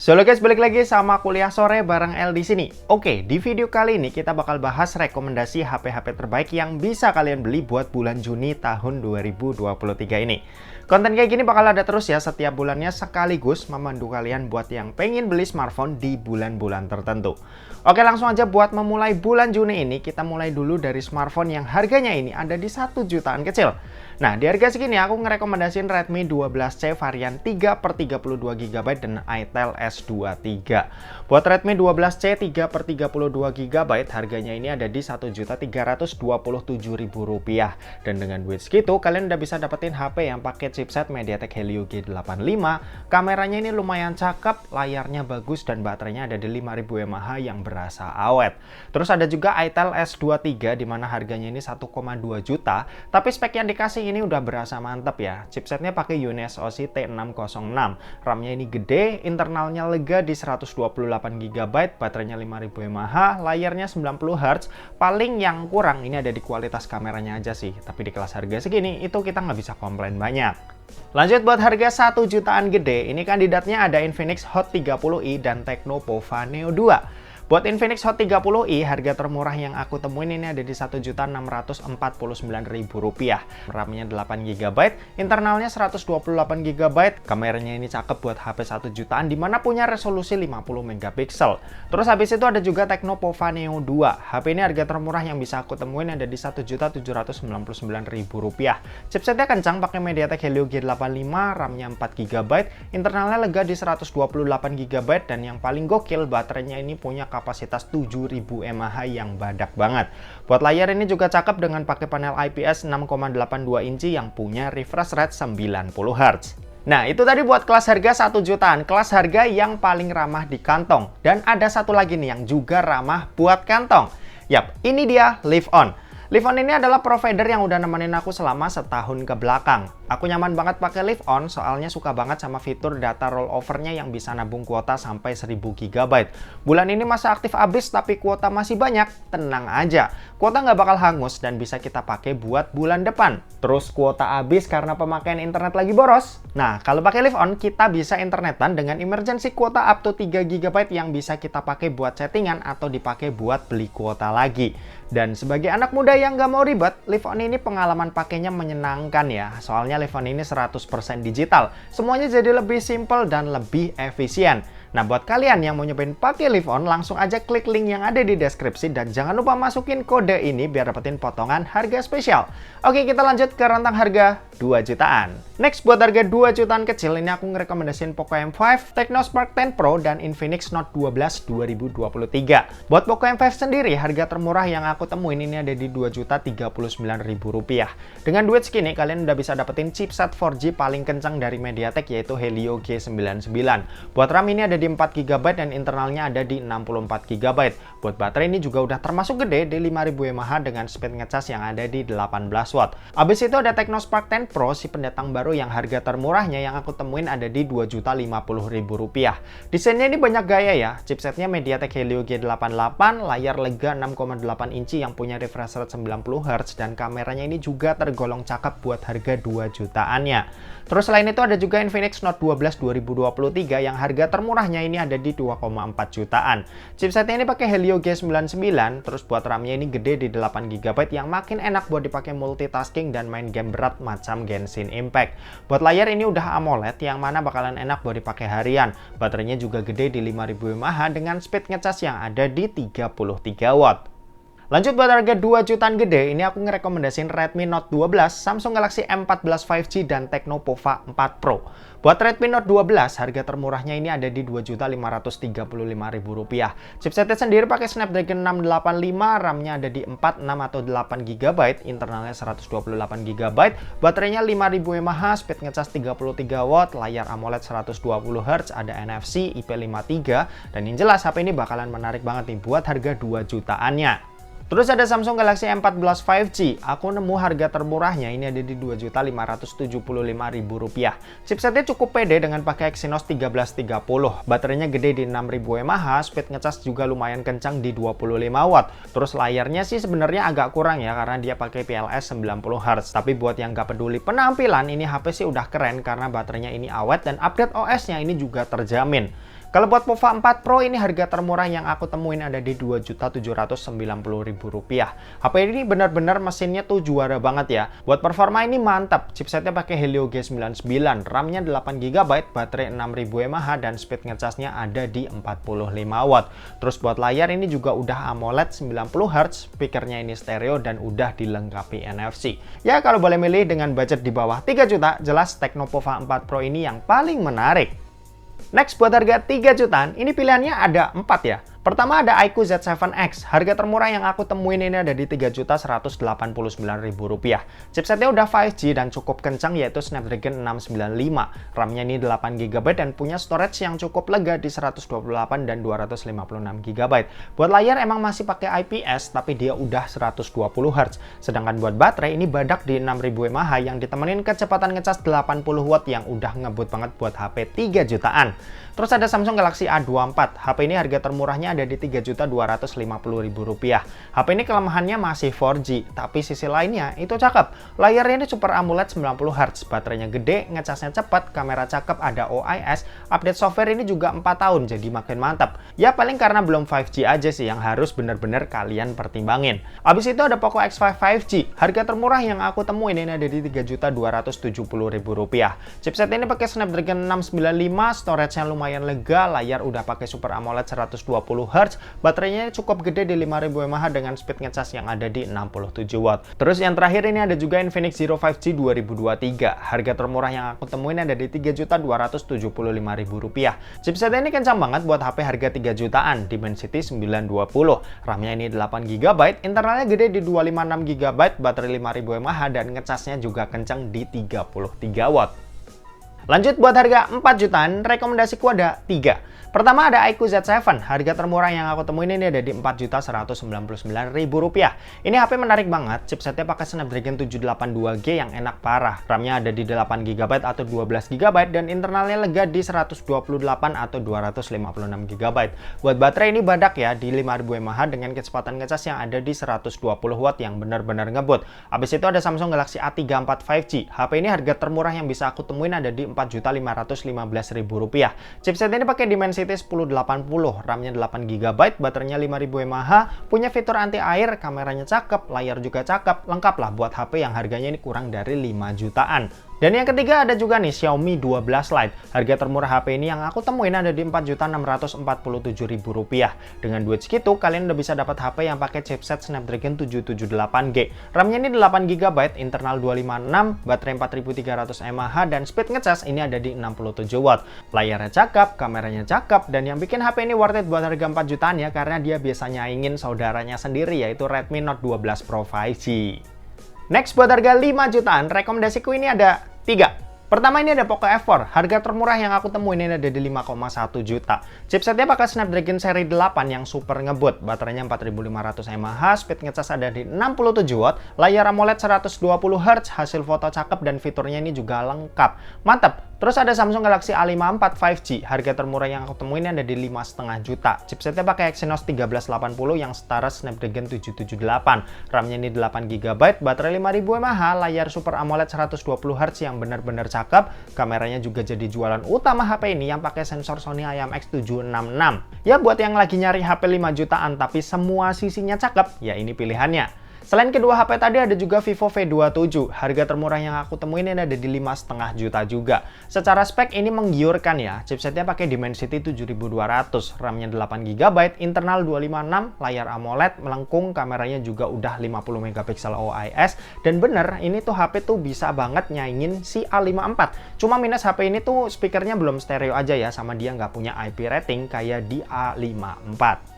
Halo guys, balik lagi sama kuliah sore bareng L di sini. Oke, di video kali ini kita bakal bahas rekomendasi HP-HP terbaik yang bisa kalian beli buat bulan Juni tahun 2023 ini. Konten kayak gini bakal ada terus ya setiap bulannya, sekaligus memandu kalian buat yang pengen beli smartphone di bulan-bulan tertentu. Oke, langsung aja buat memulai bulan Juni ini, kita mulai dulu dari smartphone yang harganya ini ada di 1 jutaan kecil. Nah, di harga segini aku ngerekomendasiin Redmi 12C varian 3/32GB dan Itel S23. Buat Redmi 12C 3/32GB harganya ini ada di Rp1.327.000. Dan dengan duit segitu kalian udah bisa dapetin HP yang pakai chipset MediaTek Helio G85. Kameranya ini lumayan cakep, layarnya bagus dan baterainya ada di 5000 mAh yang berasa awet. Terus ada juga Itel S23 di mana harganya ini 1,2 juta, tapi spek yang dikasih ini udah berasa mantap ya. Chipsetnya pakai UNISOC T606, RAM-nya ini gede, internalnya lega di 128GB, baterainya 5000 mAh, layarnya 90Hz. Paling yang kurang ini ada di kualitas kameranya aja sih, tapi di kelas harga segini itu kita nggak bisa komplain banyak. Lanjut buat harga 1 jutaan gede, ini kandidatnya ada Infinix Hot 30i dan Tecno Pova Neo 2. Buat Infinix Hot 30i, harga termurah yang aku temuin ini ada di Rp1.649.000. RAM-nya 8GB, internalnya 128GB, kameranya ini cakep buat HP 1 jutaan dimana punya resolusi 50MP. Terus habis itu ada juga Tecno Pova Neo 2. HP ini harga termurah yang bisa aku temuin ada di Rp1.799.000. Chipsetnya kencang pakai MediaTek Helio G85, RAM-nya 4GB, internalnya lega di 128GB, dan yang paling gokil baterainya ini punya kapasitas 7000 mAh yang badak banget. Buat layar ini juga cakep dengan pakai panel IPS 6,82 inci yang punya refresh rate 90Hz. Nah, itu tadi buat kelas harga 1 jutaan, kelas harga yang paling ramah di kantong. Dan ada satu lagi nih yang juga ramah buat kantong. Yap, ini dia Live On. Live On ini adalah provider yang udah nemenin aku selama setahun ke belakang. Aku nyaman banget pakai Live On soalnya suka banget sama fitur data rollover-nya yang bisa nabung kuota sampai 1000GB. Bulan ini masa aktif habis tapi kuota masih banyak, tenang aja. Kuota nggak bakal hangus dan bisa kita pakai buat bulan depan. Terus kuota habis karena pemakaian internet lagi boros. Nah, kalau pakai Live On kita bisa internetan dengan emergency kuota up to 3GB yang bisa kita pakai buat chattingan atau dipakai buat beli kuota lagi. Dan sebagai anak muda yang nggak mau ribet, Live On ini pengalaman pakainya menyenangkan ya. Soalnya Live On ini 100% digital. Semuanya jadi lebih simple dan lebih efisien. Nah, buat kalian yang mau nyobain pakai Live On, langsung aja klik link yang ada di deskripsi dan jangan lupa masukin kode ini biar dapetin potongan harga spesial. Oke, kita lanjut ke rentang harga 2 jutaan. Next, buat harga 2 jutaan kecil, ini aku ngerekomendasiin Poco M5, Tecno Spark 10 Pro, dan Infinix Note 12 2023. Buat Poco M5 sendiri, harga termurah yang aku temuin ini ada di Rp2.039.000. Dengan duit segini, kalian udah bisa dapetin chipset 4G paling kencang dari MediaTek yaitu Helio G99. Buat RAM ini ada di 4GB dan internalnya ada di 64GB. Buat baterai ini juga udah termasuk gede di 5000 mAh dengan speed ngecas yang ada di 18 watt. Abis itu ada Tecno Spark 10 Pro, si pendatang baru yang harga termurahnya yang aku temuin ada di Rp2.050.000. Desainnya ini banyak gaya ya. Chipsetnya MediaTek Helio G88, layar lega 6,8 inci yang punya refresh rate 90Hz, dan kameranya ini juga tergolong cakep buat harga 2 jutaannya. Terus selain itu ada juga Infinix Note 12 2023 yang harga termurahnya ini ada di 2,4 jutaan. Chipsetnya ini pakai Helio G99, terus buat RAM-nya ini gede di 8GB yang makin enak buat dipakai multitasking dan main game berat macam Genshin Impact. Buat layar ini udah AMOLED yang mana bakalan enak buat dipakai harian. Baterainya juga gede di 5000 mAh dengan speed ngecas yang ada di 33 watt. Lanjut buat harga 2 jutaan gede, ini aku ngerekomendasiin Redmi Note 12, Samsung Galaxy M14 5G, dan Tecno Pova 4 Pro. Buat Redmi Note 12, harga termurahnya ini ada di Rp2.535.000. Chipsetnya sendiri pakai Snapdragon 685, RAM-nya ada di 4, 6, atau 8GB, internalnya 128GB, baterainya 5000 mAh, speed ngecas 33 watt, layar AMOLED 120Hz, ada NFC, IP53, dan yang jelas HP ini bakalan menarik banget nih buat harga 2 jutaannya. Terus ada Samsung Galaxy M14 5G. Aku nemu harga termurahnya ini ada di Rp2.575.000. Chipsetnya cukup pede dengan pakai Exynos 1330. Baterainya gede di 6000 mAh, speed ngecas juga lumayan kencang di 25 watt. Terus layarnya sih sebenarnya agak kurang ya karena dia pakai PLS 90Hz. Tapi buat yang nggak peduli penampilan, ini HP sih udah keren karena baterainya ini awet dan update OS-nya ini juga terjamin. Kalau buat POVA 4 Pro ini harga termurah yang aku temuin ada di Rp2.790.000. HP ini benar-benar mesinnya tuh juara banget ya. Buat performa ini mantap. Chipsetnya pakai Helio G99, RAM-nya 8GB, baterai 6000 mAh dan speed ngecasnya ada di 45 watt. Terus buat layar ini juga udah AMOLED 90Hz, speakernya ini stereo dan udah dilengkapi NFC. Ya kalau boleh milih dengan budget di bawah 3 juta, jelas Tecno POVA 4 Pro ini yang paling menarik. Next, buat harga 3 jutaan, ini pilihannya ada 4 ya. Pertama ada iQOO Z7X. Harga termurah yang aku temuin ini ada di Rp3.189.000. Chipsetnya udah 5G dan cukup kencang yaitu Snapdragon 695. RAM-nya ini 8GB dan punya storage yang cukup lega di 128 dan 256GB. Buat layar emang masih pakai IPS tapi dia udah 120Hz. Sedangkan buat baterai ini badak di 6000 mAh yang ditemenin kecepatan ngecas 80 watt yang udah ngebut banget buat HP 3 jutaan. Terus ada Samsung Galaxy A24. HP ini harga termurahnya ada di Rp3.250.000. HP ini kelemahannya masih 4G, tapi sisi lainnya itu cakep. Layarnya ini Super AMOLED 90Hz, baterainya gede, ngecasnya cepat, kamera cakep, ada OIS, update software ini juga 4 tahun, jadi makin mantap. Ya paling karena belum 5G aja sih yang harus bener-bener kalian pertimbangin. Abis itu ada Poco X5 5G. Harga termurah yang aku temuin ini ada di Rp3.270.000. Chipset ini pakai Snapdragon 695, storage-nya lumayan lega, layar udah pakai Super AMOLED 120Hz, baterainya cukup gede di 5000 mAh dengan speed ngecas yang ada di 67 watt. Terus yang terakhir ini ada juga Infinix Zero 5G 2023. Harga termurah yang aku temuin ada di Rp3.275.000. Chipset ini kencang banget buat HP harga 3 jutaan, Dimensity 920. RAM-nya ini 8GB, internalnya gede di 256GB, baterai 5000 mAh dan ngecasnya juga kencang di 33 watt. Lanjut buat harga 4 jutaan, rekomendasiku ada 3. Pertama ada iQOO Z7, harga termurah yang aku temuin ini ada di Rp4.199.000. Ini HP menarik banget, chipsetnya pakai Snapdragon 782G yang enak parah. RAM-nya ada di 8GB atau 12GB dan internalnya lega di 128 atau 256GB. Buat baterai ini badak ya, di 5000 mAh dengan kecepatan ngecas yang ada di 120 watt yang benar-benar ngebut. Habis itu ada Samsung Galaxy A34 5G. HP ini harga termurah yang bisa aku temuin ada di Rp4.515.000. Chipset ini pakai Dimensity 1080, RAM-nya 8GB, baterainya 5000 mAh, punya fitur anti air, kameranya cakep, layar juga cakep, lengkap lah buat HP yang harganya ini kurang dari 5 jutaan. Dan yang ketiga ada juga nih Xiaomi 12 Lite. Harga termurah HP ini yang aku temuin ada di Rp4.647.000. Dengan duit segitu, kalian udah bisa dapat HP yang pakai chipset Snapdragon 778G. RAM-nya ini 8GB, internal 256, baterai 4300 mAh dan speed ngecas ini ada di 67 watt. Layarnya cakep, kameranya cakep, dan yang bikin HP ini worth it buat harga 4 jutaan ya karena dia biasa nyaingin saudaranya sendiri yaitu Redmi Note 12 Pro 5G. Next buat harga 5 jutaan, rekomendasiku ini ada 3. Pertama ini ada Poco F4, harga termurah yang aku temuin ini ada di 5,1 juta. Chipsetnya pakai Snapdragon seri 8 yang super ngebut, baterainya 4500 mAh, speed ngecas ada di 67 watt, layar AMOLED 120Hz, hasil foto cakep dan fiturnya ini juga lengkap. Mantap! Terus ada Samsung Galaxy A54 5G, harga termurah yang aku temuin ada di 5,5 juta. Chipsetnya pakai Exynos 1380 yang setara Snapdragon 778. RAM-nya ini 8GB, baterai 5000 mAh, layar Super AMOLED 120Hz yang benar-benar cakep, kameranya juga jadi jualan utama HP ini yang pakai sensor Sony IMX766. Ya buat yang lagi nyari HP 5 jutaan tapi semua sisinya cakep, ya ini pilihannya. Selain kedua HP tadi ada juga Vivo V27. Harga termurah yang aku temuin ini ada di 5,5 juta juga. Secara spek ini menggiurkan ya. Chipsetnya pakai Dimensity 7200, RAM-nya 8GB, internal 256, layar AMOLED, melengkung, kameranya juga udah 50 MP OIS. Dan bener, ini tuh HP tuh bisa banget nyaingin si A54. Cuma minus HP ini tuh speakernya belum stereo aja ya, sama dia nggak punya IP rating kayak di A54.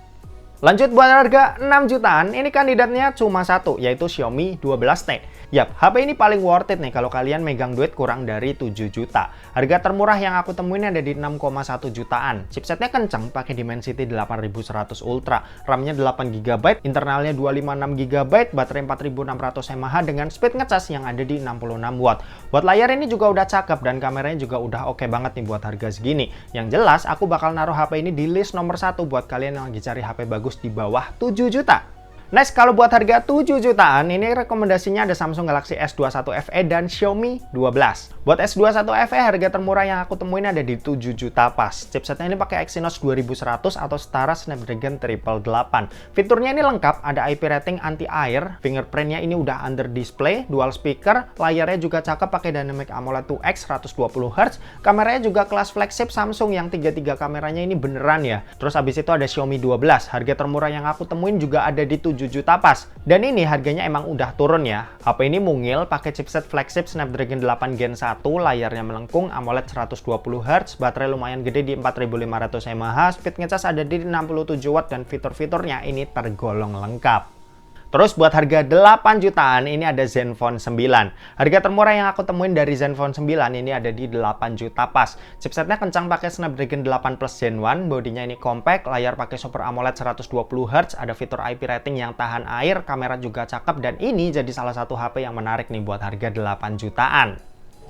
Lanjut buat harga 6 jutaan, ini kandidatnya cuma satu, yaitu Xiaomi 12T. Yap, HP ini paling worth it nih kalau kalian megang duit kurang dari 7 juta. Harga termurah yang aku temuin ada di 6,1 jutaan. Chipsetnya kencang, pakai Dimensity 8100 Ultra. RAM-nya 8GB, internalnya 256GB, baterai 4600 mAh dengan speed ngecas yang ada di 66 watt. Buat layar ini juga udah cakep dan kameranya juga udah oke banget nih buat harga segini. Yang jelas, aku bakal naruh HP ini di list nomor 1 buat kalian yang lagi cari HP bagus di bawah 7 juta. Next, kalau buat harga 7 jutaan, ini rekomendasinya ada Samsung Galaxy S21 FE dan Xiaomi 12. Buat S21 FE, harga termurah yang aku temuin ada di 7 juta pas. Chipsetnya ini pakai Exynos 2100 atau setara Snapdragon 888. Fiturnya ini lengkap, ada IP rating anti-air, fingerprintnya ini udah under display, dual speaker, layarnya juga cakep pakai Dynamic AMOLED 2X 120Hz, kameranya juga kelas flagship Samsung yang 33 kameranya ini beneran ya. Terus habis itu ada Xiaomi 12, harga termurah yang aku temuin juga ada di 7 juta pas. Dan ini harganya emang udah turun ya. HP ini mungil, pakai chipset flagship Snapdragon 8 Gen 1, layarnya melengkung, AMOLED 120Hz, baterai lumayan gede di 4500 mAh, speed ngecas ada di 67 watt dan fitur-fiturnya ini tergolong lengkap. Terus buat harga 8 jutaan ini ada Zenfone 9. Harga termurah yang aku temuin dari Zenfone 9 ini ada di 8 juta pas. Chipsetnya kencang pakai Snapdragon 8 Plus Gen 1, bodinya ini compact, layar pakai Super AMOLED 120Hz, ada fitur IP rating yang tahan air, kamera juga cakep, dan ini jadi salah satu HP yang menarik nih buat harga 8 jutaan.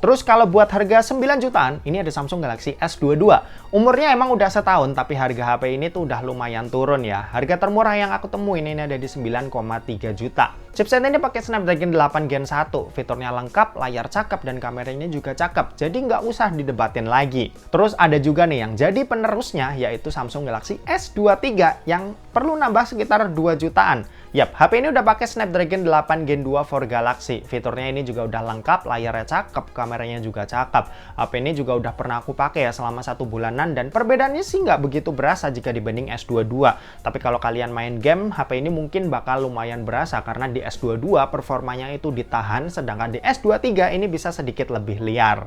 Terus kalau buat harga 9 jutaan, ini ada Samsung Galaxy S22. Umurnya emang udah setahun, tapi harga HP ini tuh udah lumayan turun ya. Harga termurah yang aku temuin ini ada di 9,3 juta. Chipset ini pakai Snapdragon 8 Gen 1, fiturnya lengkap, layar cakep, dan kameranya juga cakep. Jadi nggak usah didebatin lagi. Terus ada juga nih yang jadi penerusnya, yaitu Samsung Galaxy S23 yang perlu nambah sekitar 2 jutaan. Yap, HP ini udah pakai Snapdragon 8 Gen 2 for Galaxy. Fiturnya ini juga udah lengkap, layarnya cakep, kameranya juga cakep. HP ini juga udah pernah aku pakai ya selama 1 bulanan dan perbedaannya sih nggak begitu berasa jika dibanding S22. Tapi kalau kalian main game, HP ini mungkin bakal lumayan berasa karena di S22 performanya itu ditahan, sedangkan di S23 ini bisa sedikit lebih liar.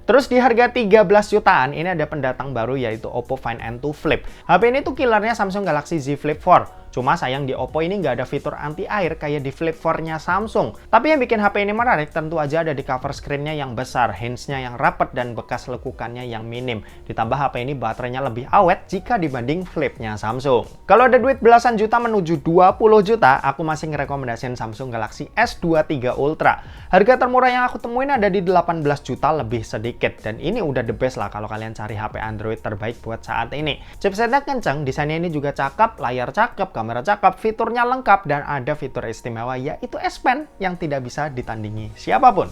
Terus di harga 13 jutaan ini ada pendatang baru yaitu Oppo Find N2 Flip. HP ini tuh killernya Samsung Galaxy Z Flip 4. Cuma sayang di Oppo ini nggak ada fitur anti-air kayak di Flip 4-nya Samsung. Tapi yang bikin HP ini menarik tentu aja ada di cover screen-nya yang besar, hinge-nya yang rapet, dan bekas lekukannya yang minim. Ditambah HP ini baterainya lebih awet jika dibanding Flip-nya Samsung. Kalau ada duit belasan juta menuju 20 juta, aku masih ngerekomendasiin Samsung Galaxy S23 Ultra. Harga termurah yang aku temuin ada di 18 juta lebih sedikit. Dan ini udah the best lah kalau kalian cari HP Android terbaik buat saat ini. Chipsetnya kenceng, desainnya ini juga cakep, layar cakep, kamera cakep, fiturnya lengkap, dan ada fitur istimewa yaitu S Pen yang tidak bisa ditandingi siapapun.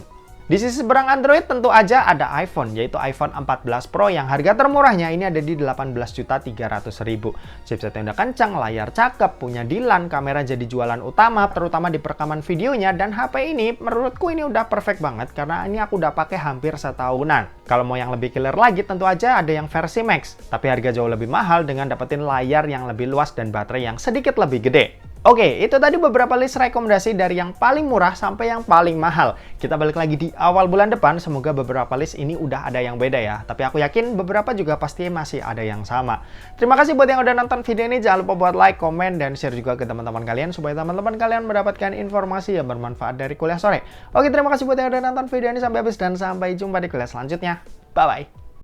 Di sisi seberang Android tentu aja ada iPhone, yaitu iPhone 14 Pro yang harga termurahnya ini ada di 18.300.000. Chipsetnya udah kencang, layar cakep, punya D-LAN, kamera jadi jualan utama, terutama di perekaman videonya, dan HP ini menurutku ini udah perfect banget karena ini aku udah pakai hampir setahunan. Kalau mau yang lebih killer lagi tentu aja ada yang versi Max, tapi harga jauh lebih mahal dengan dapetin layar yang lebih luas dan baterai yang sedikit lebih gede. Oke, itu tadi beberapa list rekomendasi dari yang paling murah sampai yang paling mahal. Kita balik lagi di awal bulan depan, semoga beberapa list ini udah ada yang beda ya. Tapi aku yakin beberapa juga pasti masih ada yang sama. Terima kasih buat yang udah nonton video ini, jangan lupa buat like, komen, dan share juga ke teman-teman kalian supaya teman-teman kalian mendapatkan informasi yang bermanfaat dari kuliah sore. Oke, terima kasih buat yang udah nonton video ini sampai habis dan sampai jumpa di kuliah selanjutnya. Bye-bye.